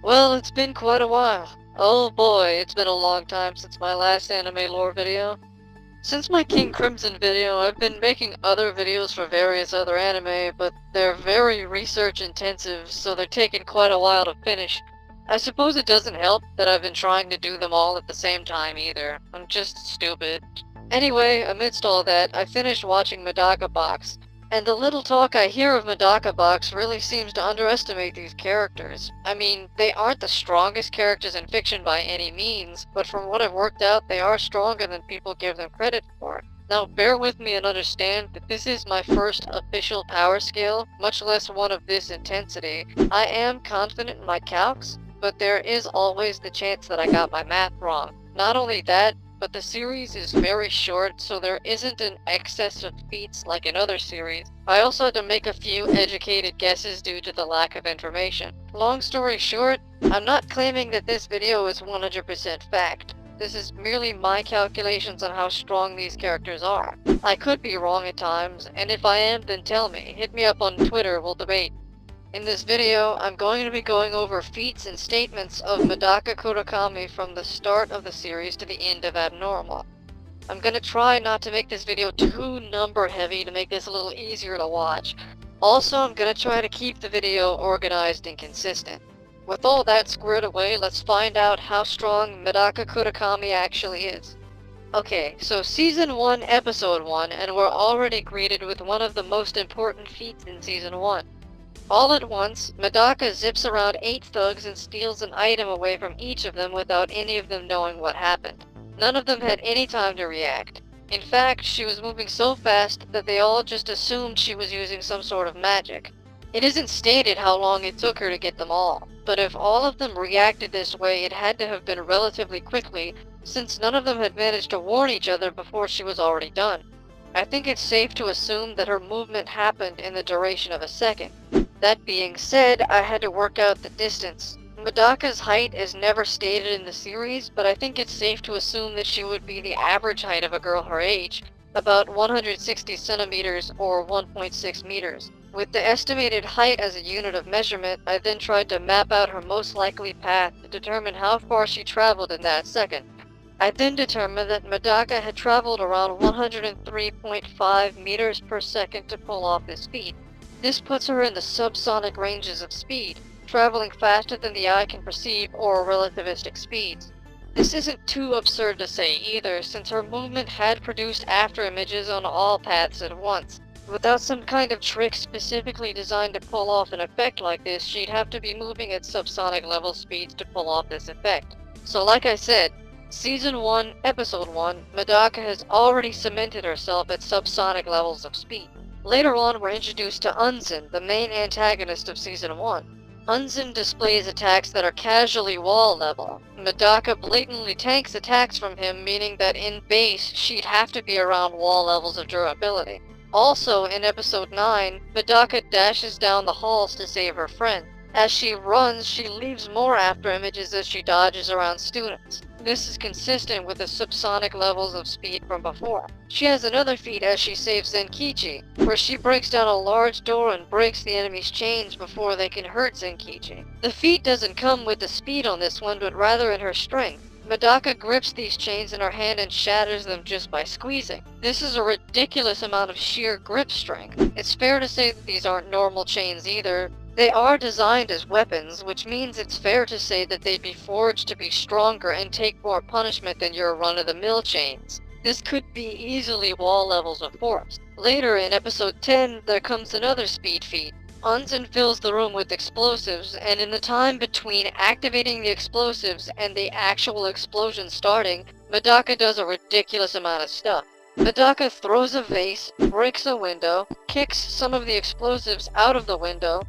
Well, it's been quite a while. Oh boy, it's been a long time since my last anime lore video. Since my King Crimson video, I've been making other videos for various other anime, but they're very research intensive, so they're taking quite a while to finish. I suppose it doesn't help that I've been trying to do them all at the same time either. I'm just stupid. Anyway, amidst all that, I finished watching Medaka Box, and the little talk I hear of Medaka Box really seems to underestimate these characters. I mean, they aren't the strongest characters in fiction by any means, but from what I've worked out, they are stronger than people give them credit for. Now, bear with me and understand that this is my first official power scale, much less one of this intensity. I am confident in my calcs, but there is always the chance that I got my math wrong. Not only that, but the series is very short, so there isn't an excess of feats like in other series. I also had to make a few educated guesses due to the lack of information. Long story short, I'm not claiming that this video is 100% fact. This is merely my calculations on how strong these characters are. I could be wrong at times, and if I am, then tell me. Hit me up on Twitter, we'll debate. In this video, I'm going to be going over feats and statements of Medaka Kurokami from the start of the series to the end of Abnormal. I'm going to try not to make this video too number heavy to make this a little easier to watch. Also, I'm going to try to keep the video organized and consistent. With all that squared away, let's find out how strong Medaka Kurokami actually is. Okay, so Season 1, Episode 1, and we're already greeted with one of the most important feats in Season 1. All at once, Medaka zips around 8 thugs and steals an item away from each of them without any of them knowing what happened. None of them had any time to react. In fact, she was moving so fast that they all just assumed she was using some sort of magic. It isn't stated how long it took her to get them all, but if all of them reacted this way, it had to have been relatively quickly, since none of them had managed to warn each other before she was already done. I think it's safe to assume that her movement happened in the duration of a second. That being said, I had to work out the distance. Medaka's height is never stated in the series, but I think it's safe to assume that she would be the average height of a girl her age, about 160 centimeters or 1.6 meters. With the estimated height as a unit of measurement, I then tried to map out her most likely path to determine how far she traveled in that second. I then determined that Medaka had traveled around 103.5 meters per second to pull off this feat. This puts her in the subsonic ranges of speed, traveling faster than the eye can perceive or relativistic speeds. This isn't too absurd to say either, since her movement had produced after images on all paths at once. Without some kind of trick specifically designed to pull off an effect like this, she'd have to be moving at subsonic level speeds to pull off this effect. So like I said, Season 1, Episode 1, Medaka has already cemented herself at subsonic levels of speed. Later on, we're introduced to Unzen, the main antagonist of Season 1. Unzen displays attacks that are casually wall level. Medaka blatantly tanks attacks from him, meaning that in base, she'd have to be around wall levels of durability. Also, in Episode 9, Medaka dashes down the halls to save her friend. As she runs, she leaves more after images as she dodges around students. This is consistent with the subsonic levels of speed from before. She has another feat as she saves Zenkichi, where she breaks down a large door and breaks the enemy's chains before they can hurt Zenkichi. The feat doesn't come with the speed on this one, but rather in her strength. Medaka grips these chains in her hand and shatters them just by squeezing. This is a ridiculous amount of sheer grip strength. It's fair to say that these aren't normal chains either. They are designed as weapons, which means it's fair to say that they'd be forged to be stronger and take more punishment than your run-of-the-mill chains. This could be easily wall levels of force. Later in Episode 10, there comes another speed feat. Unzen fills the room with explosives, and in the time between activating the explosives and the actual explosion starting, Medaka does a ridiculous amount of stuff. Medaka throws a vase, breaks a window, kicks some of the explosives out of the window,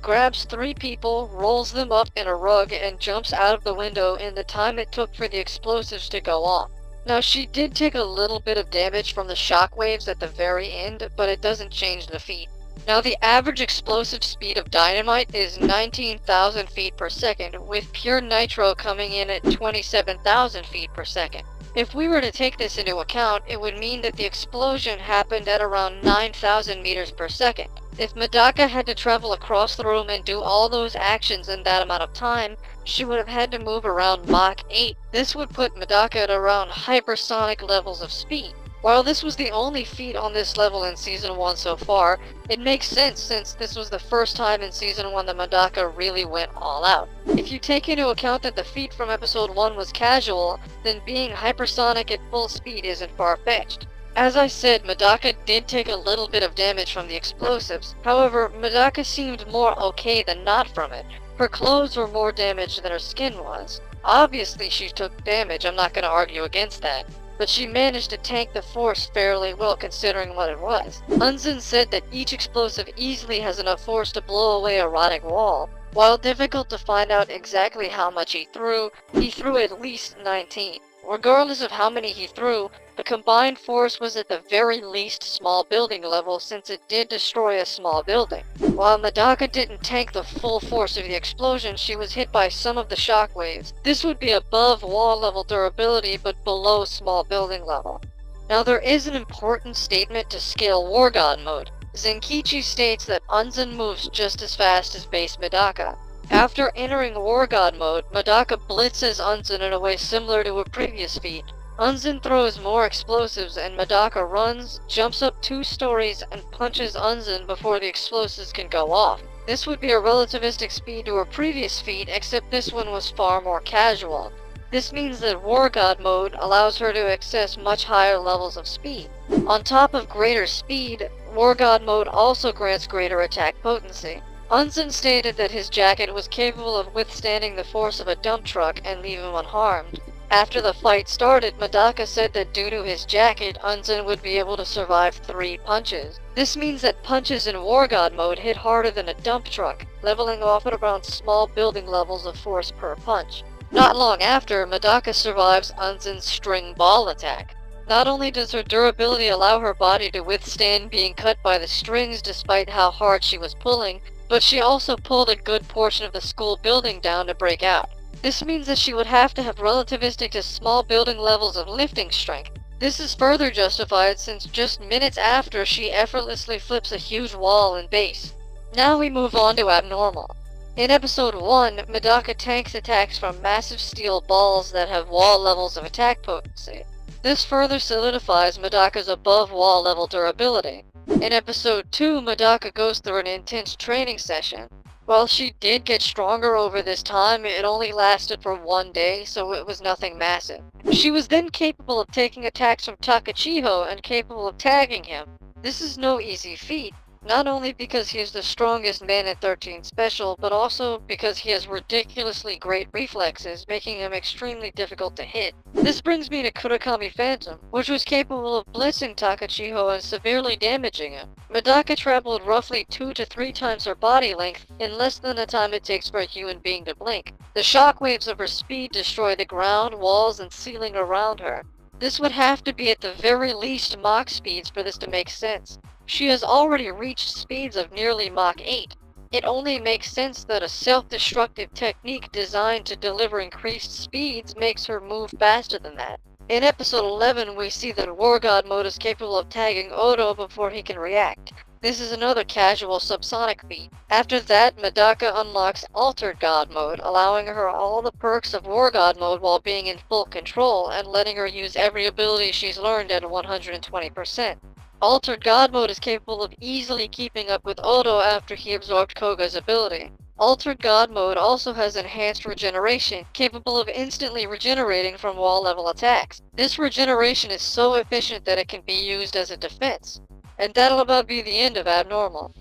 grabs 3 people, rolls them up in a rug, and jumps out of the window in the time it took for the explosives to go off. Now, she did take a little bit of damage from the shockwaves at the very end, but it doesn't change the feat. Now, the average explosive speed of dynamite is 19,000 feet per second, with pure nitro coming in at 27,000 feet per second. If we were to take this into account, it would mean that the explosion happened at around 9,000 meters per second. If Medaka had to travel across the room and do all those actions in that amount of time, she would have had to move around Mach 8. This would put Medaka at around hypersonic levels of speed. While this was the only feat on this level in Season 1 so far, it makes sense since this was the first time in Season 1 that Medaka really went all out. If you take into account that the feat from Episode 1 was casual, then being hypersonic at full speed isn't far-fetched. As I said, Medaka did take a little bit of damage from the explosives. However, Medaka seemed more okay than not from it. Her clothes were more damaged than her skin was. Obviously she took damage, I'm not going to argue against that. But she managed to tank the force fairly well considering what it was. Unzen said that each explosive easily has enough force to blow away a rotting wall. While difficult to find out exactly how much he threw at least 19. Regardless of how many he threw, the combined force was at the very least small building level since it did destroy a small building. While Medaka didn't tank the full force of the explosion, she was hit by some of the shockwaves. This would be above wall level durability but below small building level. Now there is an important statement to scale War God mode. Zenkichi states that Unzen moves just as fast as base Medaka. After entering War God mode, Medaka blitzes Unzen in a way similar to a previous feat. Unzen throws more explosives and Medaka runs, jumps up 2 stories, and punches Unzen before the explosives can go off. This would be a relativistic speed to her previous feat, except this one was far more casual. This means that War God mode allows her to access much higher levels of speed. On top of greater speed, War God mode also grants greater attack potency. Unzen stated that his jacket was capable of withstanding the force of a dump truck and leave him unharmed. After the fight started, Medaka said that due to his jacket, Unzen would be able to survive 3 punches. This means that punches in War God mode hit harder than a dump truck, leveling off at around small building levels of force per punch. Not long after, Medaka survives Unzen's string ball attack. Not only does her durability allow her body to withstand being cut by the strings despite how hard she was pulling, but she also pulled a good portion of the school building down to break out. This means that she would have to have relativistic to small building levels of lifting strength. This is further justified since just minutes after she effortlessly flips a huge wall in base. Now we move on to abnormal. In episode 1, Medaka tanks attacks from massive steel balls that have wall levels of attack potency. This further solidifies Medaka's above wall level durability. In episode 2, Medaka goes through an intense training session. While she did get stronger over this time, it only lasted for 1 day, so it was nothing massive. She was then capable of taking attacks from Takachiho and capable of tagging him. This is no easy feat, not only because he is the strongest man in 13 Special, but also because he has ridiculously great reflexes, making him extremely difficult to hit. This brings me to Kurokami Phantom, which was capable of blitzing Takachiho and severely damaging him. Medaka traveled roughly 2 to 3 times her body length in less than the time it takes for a human being to blink. The shockwaves of her speed destroy the ground, walls, and ceiling around her. This would have to be at the very least Mach speeds for this to make sense. She has already reached speeds of nearly Mach 8. It only makes sense that a self-destructive technique designed to deliver increased speeds makes her move faster than that. In episode 11, we see that War God mode is capable of tagging Odo before he can react. This is another casual subsonic feat. After that, Medaka unlocks Altered God mode, allowing her all the perks of War God mode while being in full control and letting her use every ability she's learned at 120%. Altered God mode is capable of easily keeping up with Odo after he absorbed Koga's ability. Altered God mode also has enhanced regeneration, capable of instantly regenerating from wall level attacks. This regeneration is so efficient that it can be used as a defense. And that'll about be the end of Abnormal.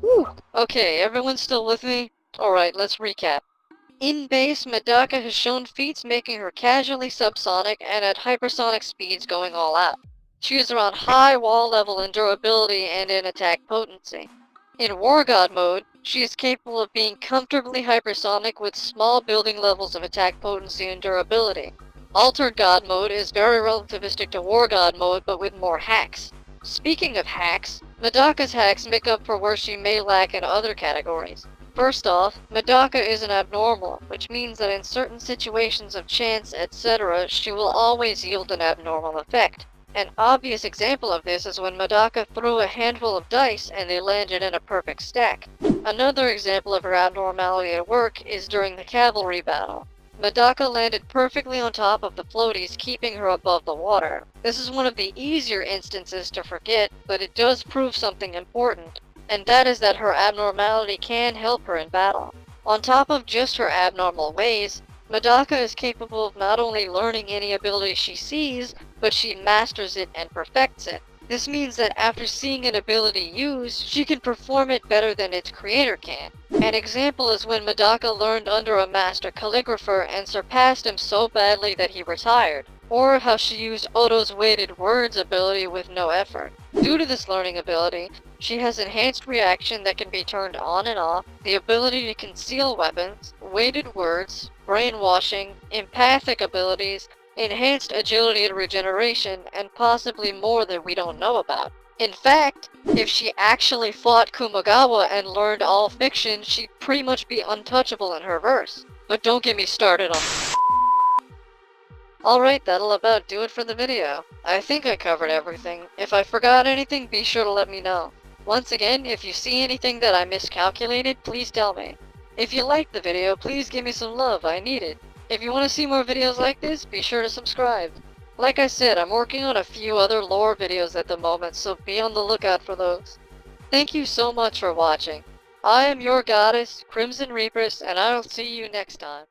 Whew. Okay, everyone still with me? Alright, let's recap. In base, Medaka has shown feats making her casually subsonic and at hypersonic speeds going all out. She is around high wall level in durability and in attack potency. In War God mode, she is capable of being comfortably hypersonic with small building levels of attack potency and durability. Altered God mode is very relativistic to War God mode but with more hacks. Speaking of hacks, Medaka's hacks make up for where she may lack in other categories. First off, Medaka is an abnormal, which means that in certain situations of chance, etc., she will always yield an abnormal effect. An obvious example of this is when Medaka threw a handful of dice and they landed in a perfect stack. Another example of her abnormality at work is during the cavalry battle. Medaka landed perfectly on top of the floaties, keeping her above the water. This is one of the easier instances to forget, but it does prove something important, and that is that her abnormality can help her in battle. On top of just her abnormal ways, Medaka is capable of not only learning any ability she sees, but she masters it and perfects it. This means that after seeing an ability used, she can perform it better than its creator can. An example is when Medaka learned under a master calligrapher and surpassed him so badly that he retired, or how she used Oto's weighted words ability with no effort. Due to this learning ability, she has enhanced reaction that can be turned on and off, the ability to conceal weapons, weighted words, brainwashing, empathic abilities, enhanced agility and regeneration, and possibly more that we don't know about. In fact, if she actually fought Kumagawa and learned all fiction, she'd pretty much be untouchable in her verse. But don't get me started on... Alright, that'll about do it for the video. I think I covered everything. If I forgot anything, be sure to let me know. Once again, if you see anything that I miscalculated, please tell me. If you liked the video, please give me some love, I need it. If you want to see more videos like this, be sure to subscribe. Like I said, I'm working on a few other lore videos at the moment, so be on the lookout for those. Thank you so much for watching. I am your goddess, Crimson Reapress, and I'll see you next time.